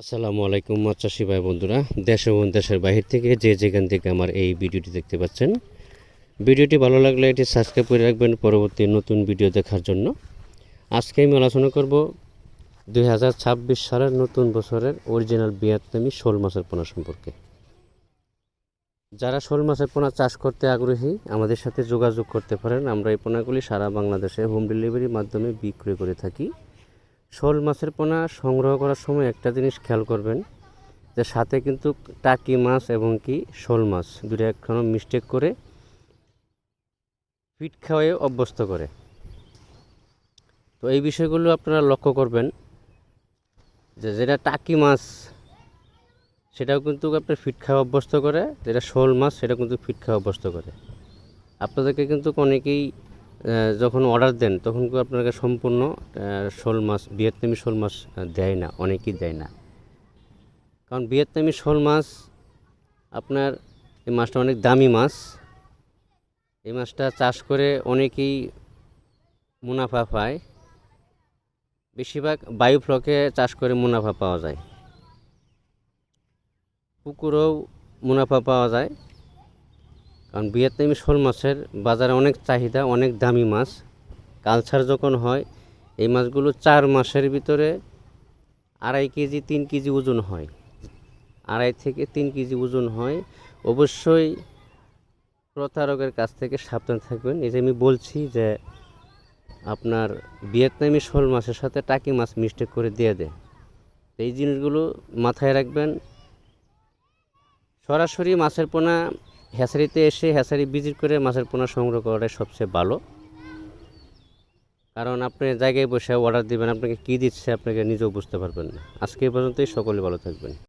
আসসালামু আলাইকুম মাছ চাষি ভাই বন্ধুরা, দেশ এবং দেশের বাহির থেকে যে যেখান থেকে আমার এই ভিডিওটি দেখতে পাচ্ছেন, ভিডিওটি ভালো লাগলে এটি সাবস্ক্রাইব করে রাখবেন পরবর্তী নতুন ভিডিও দেখার জন্য। আজকে আমি আলোচনা করব 2026 সালের নতুন বছরের অরিজিনাল ভিয়েতনামি শোল মাছের পোনা সম্পর্কে। যারা শোল মাছের পোনা চাষ করতে আগ্রহী আমাদের সাথে যোগাযোগ করতে পারেন। আমরা এই পোনাগুলি সারা বাংলাদেশে হোম ডেলিভারির মাধ্যমে বিক্রয় করে থাকি। শোল মাছের পোনা সংগ্রহ করার সময় একটা জিনিস খেয়াল করবেন যে সাথে কিন্তু টাকি মাছ এবং কি শোল মাছ দুটো একখানো মিস্টেক করে ফিট খাওয়ায় অভ্যস্ত করে। তো এই বিষয়গুলো আপনারা লক্ষ্য করবেন যে যেটা টাকি মাছ সেটাও কিন্তু আপনার ফিট খাওয়া অভ্যস্ত করে, যেটা শোল মাছ সেটা কিন্তু ফিট খাওয়া অভ্যস্ত করে। আপনাদেরকে কিন্তু অনেকেই যখন অর্ডার দেন তখন কিন্তু আপনাকে সম্পূর্ণ শোল মাছ ভিয়েতনামি শোল মাছ দেয় না, অনেকেই দেয় না। কারণ ভিয়েতনামি শোল মাছ আপনার এই মাছটা অনেক দামি মাছ। এই মাছটা চাষ করে অনেকেই মুনাফা পায়। বেশিরভাগ বায়ুফ্লকে চাষ করে মুনাফা পাওয়া যায়, পুকুরেও মুনাফা পাওয়া যায়। কারণ ভিয়েতনামি শোল মাছের বাজারে অনেক চাহিদা, অনেক দামি মাছ। কালচার যখন হয় এই মাছগুলো 4 মাসের ভিতরে 2.5 কেজি 3 কেজি ওজন হয়, 2.5 থেকে 3 কেজি ওজন হয়। অবশ্যই প্রতারকের কাছ থেকে সাবধান থাকবেন। এই যে আমি বলছি যে আপনার ভিয়েতনামি শোল মাছের সাথে টাকি মাছ মিস্টেক করে দিয়ে দেয়, এই জিনিসগুলো মাথায় রাখবেন। সরাসরি মাছের পোনা হ্যাচারিতে এসে হ্যাচারি ভিজিট করে মাছের পোনা সংগ্রহ করাটাই সবচেয়ে ভালো। কারণ আপনি জায়গায় বসে অর্ডার দিবেন, আপনাকে কী দিচ্ছে আপনাকে নিজেও বুঝতে পারবেন না। আজকে এই পর্যন্তই, সকলে ভালো থাকবেন।